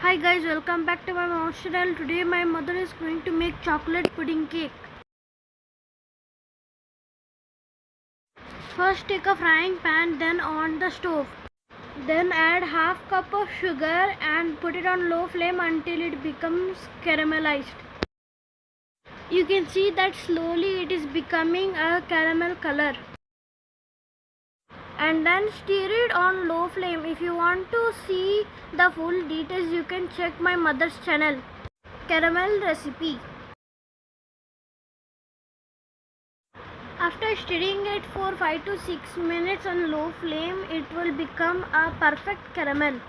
Hi guys, welcome back to my mom's channel. Today my mother is going to make chocolate pudding cake. First take a frying pan, then on the stove. Then add half cup of sugar and put it on low flame until it becomes caramelized. You can see that slowly it is becoming a caramel color. And then stir it on low flame. If you want to see the full details, you can check my mother's channel, Caramel Recipe. After stirring it for 5 to 6 minutes on low flame, it will become a perfect caramel.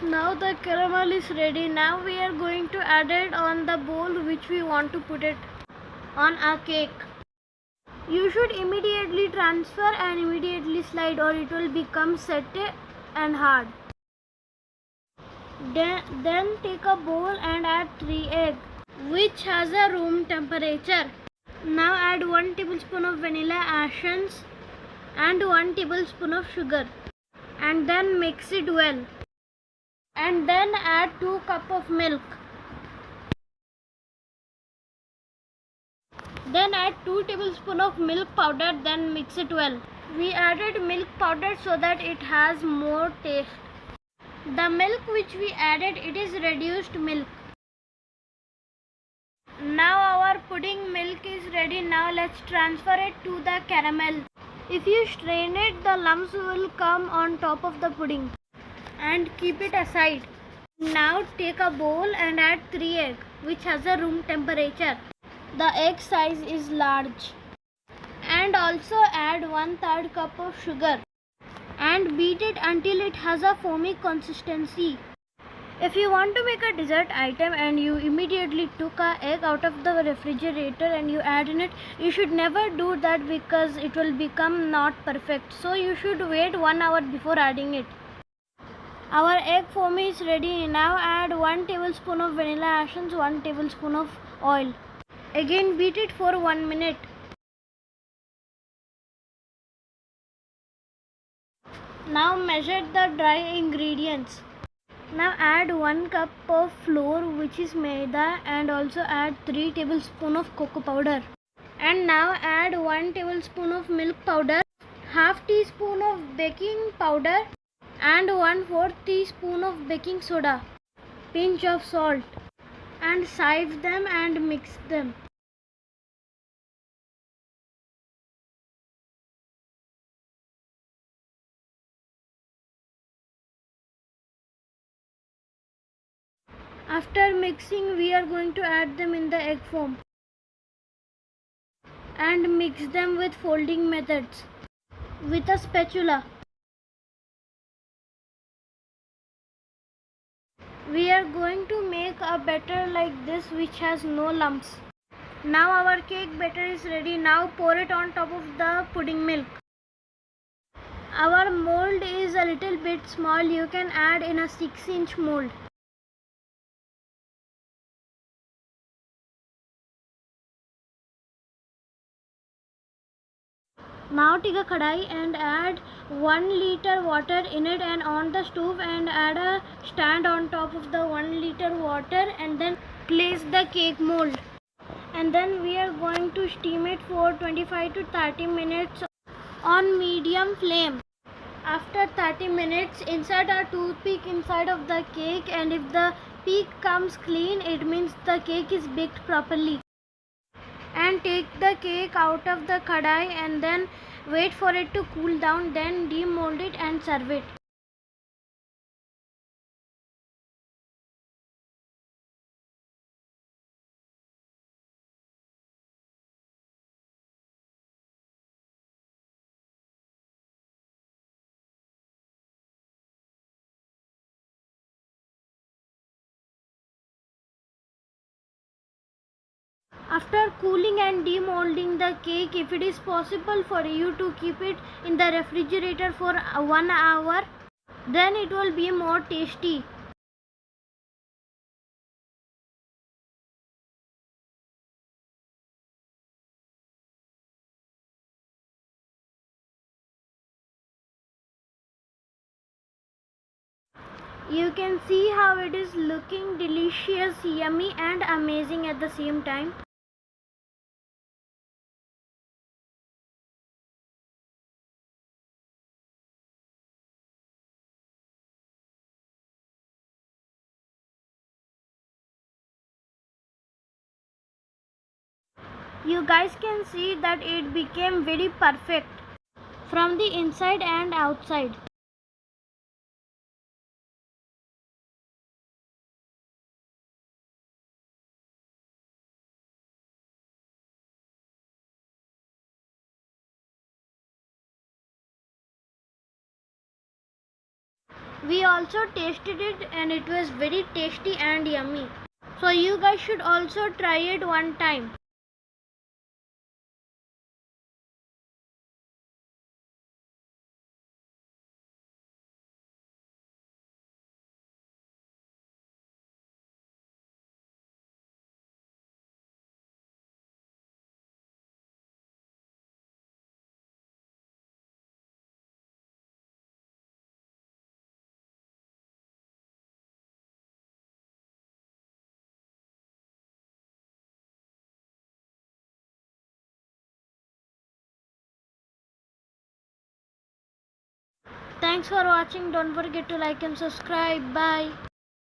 Now the caramel is ready. Now we are going to add it on the bowl which we want to put it on our cake. You should immediately transfer and immediately slide or it will become set and hard. Then take a bowl and add 3 eggs which has a room temperature. Now add 1 tablespoon of vanilla essence and 1 tablespoon of sugar and then mix it well. And then add 2 cups of milk. Then add 2 tablespoons of milk powder, then mix it well. We added milk powder so that it has more taste. The milk which we added, it is reduced milk. Now our pudding milk is ready. Now let's transfer it to the caramel. If you strain it, the lumps will come on top of the pudding. And keep it aside. Now take a bowl and add 3 eggs which has a room temperature. The egg size is large. And also add 1/3 cup of sugar. And beat it until it has a foamy consistency. If you want to make a dessert item and you immediately took an egg out of the refrigerator and you add in it, you should never do that because it will become not perfect. So you should wait 1 hour before adding it. Our egg foam is ready. Now add 1 tablespoon of vanilla essence, 1 tablespoon of oil. Again beat it for 1 minute. Now measure the dry ingredients. Now add 1 cup of flour which is maida and also add 3 tablespoons of cocoa powder. And now add 1 tablespoon of milk powder, half teaspoon of baking powder and 1/4 teaspoon of baking soda, pinch of salt, and sieve them and mix them. After mixing, we are going to add them in the egg foam and mix them with folding methods with a spatula. We are going to make a batter like this which has no lumps. Now our cake batter is ready. Now pour it on top of the pudding milk. Our mold is a little bit small. You can add in a 6-inch mold. Now take a kadai and add 1 liter water in it and on the stove and add a stand on top of the 1 liter water and then place the cake mold. And then we are going to steam it for 25 to 30 minutes on medium flame. After 30 minutes, insert a toothpick inside of the cake and if the peak comes clean, it means the cake is baked properly. And take the cake out of the kadai and then wait for it to cool down, then demold it and serve it. After cooling and demolding the cake, if it is possible for you to keep it in the refrigerator for 1 hour, then it will be more tasty. You can see how it is looking delicious, yummy and amazing at the same time. You guys can see that it became very perfect from the inside and outside. We also tasted it and it was very tasty and yummy. So you guys should also try it one time. Thanks for watching. Don't forget to like and subscribe. Bye.